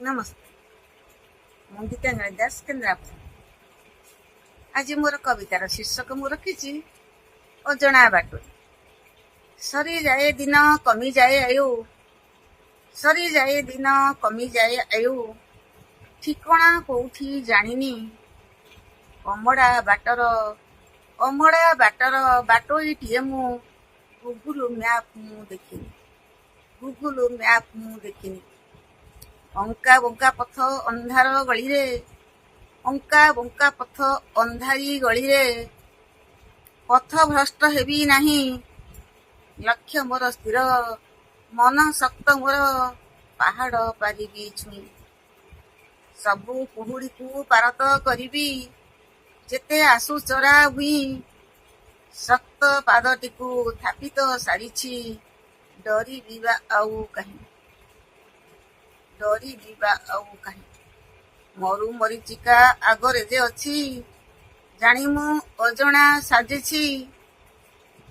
नमस्ते। ମୁଁ ଗୀତାଞ୍ଜଳି ଦାସ କେନ୍ଦ୍ରାପଡ଼ା। ଆଜି ମୋର କବିତାର ଶୀର୍ଷକ ମୁଁ ରଖିଛି ଅଜଣା ବାଟୋଇ। ସରିଯାଏ ଦିନ କମିଯାଏ ଆୟୁ, ସରିଯାଏ ଦିନ କମିଯାଏ ଆୟୁ, ଠିକଣା କୋଉଠି ଜାଣିନି। ଅମଡ଼ା ବାଟର ବାଟୋଇଟିଏ ମୁଁ, ଗୁଗୁଲ ମ୍ୟାପ ମୁଁ ଦେଖିନି, ଗୁଗୁଲ ମ୍ୟାପ ମୁଁ ଦେଖିନି। ଅଙ୍କା ବଙ୍କା ପଥ ଅନ୍ଧାର ଗଳିରେ, ଅଙ୍କା ବଙ୍କା ପଥ ଅନ୍ଧାରୀ ଗଳିରେ, ପଥ ଭ୍ରଷ୍ଟ ହେବି ନାହିଁ। ଲକ୍ଷ୍ୟ ମୋର ସ୍ଥିର, ମନ ଶକ୍ତ ମୋର, ପାହାଡ଼ ପାରିବି ଛୁଇଁ। ସବୁ କୁହୁଡ଼ିକୁ ପାରତ କରିବି, ଯେତେ ଆସୁ ଚରା ଭୁଇଁ। ଶକ୍ତ ପାଦଟିକୁ ଥାପିତ ସାରିଛି, ଡରିବି ବା ଆଉ କାହିଁ, ଡରିବି ବା ଆଉ କାହିଁ। ମରୁ ମରିଚିକା ଆଗରେ ଯେ ଅଛି, ଜାଣି ମୁଁ ଅଜଣା ସାଜିଛି।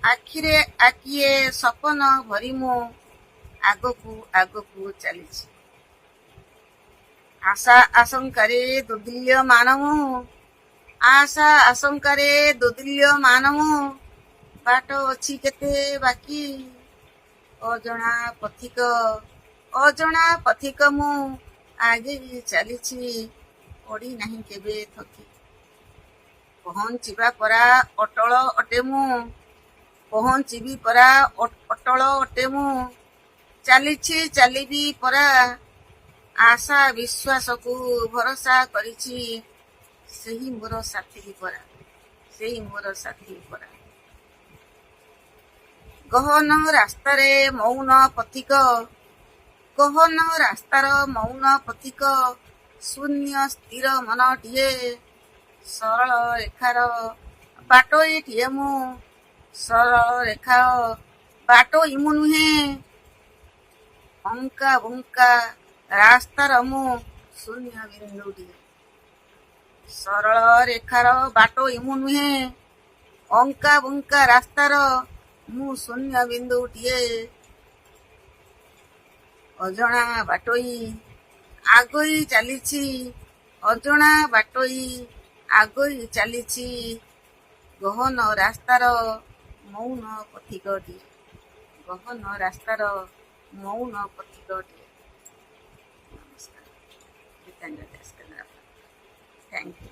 ଆଖିରେ ଆଖିଏ ସପନ ଭରି ମୁଁ, ଆଗକୁ ଆଗକୁ ଚାଲିଛି। ଆଶା ଆଶଙ୍କାରେ ଦୋଦୁଲ୍ୟମାନ ମୁଁ, ଆଶା ଆଶଙ୍କାରେ ଦୋଦୁଲ୍ୟମାନ ମୁଁ। ବାଟ ଅଛି କେତେ ବାକି, ଅଜଣା ପଥିକ ମୁଁ ଆଗେଇ ଚାଲିଛି, ପଡ଼ି ନାହିଁ କେବେ ଥକି। ପହଞ୍ଚିବା ପରା ଅଟଳ ଅଟେ ମୁଁ, ପହଞ୍ଚିବି ପରା ଅଟଳ ଅଟେ ମୁଁ। ଚାଲିଛି ଚାଲିବି ପରା, ଆଶା ବିଶ୍ୱାସକୁ ଭରସା କରିଛି। ସେହି ମୋର ସାଥୀ ପରା, ସେହି ମୋର ସାଥୀ ପରା। ଗହନ ରାସ୍ତାରେ ମୌନ ପଥିକ, ଗହନ ରାସ୍ତାର ମୌନ ପଥିକ। ଶୂନ୍ୟ ସ୍ଥିର ମନଟିଏ, ସରଳ ରେଖାର ବାଟୋଇଟିଏ ମୁଁ, ସରଳ ରେଖାର ବାଟୋଇ ମୁଁ ନୁହେଁ। ଅଙ୍କା ବଙ୍କା ରାସ୍ତାର ମୁଁ ଶୂନ୍ୟ ବିନ୍ଦୁଟିଏ, ସରଳ ରେଖାର ବାଟୋଇ ମୁଁ ନୁହେଁ। ଅଙ୍କା ବଙ୍କା ରାସ୍ତାର ମୁଁ ଶୂନ୍ୟ ବିନ୍ଦୁଟିଏ। ଅଜଣା ବାଟୋଇ ଆଗୋଇ ଚାଲିଛି, ଅଜଣା ବାଟୋଇ ଆଗୋଇ ଚାଲିଛି। ଗହନ ରାସ୍ତାର ମୌନ ପଥିକଟିଏ, ଗହନ ରାସ୍ତାର ମୌନ ପଥିକଟିଏ। ନମସ୍କାର। ଗୀତାଞ୍ଜଳି ଦାସ କେନ୍ଦ୍ରାପଡ଼ା। Thank you.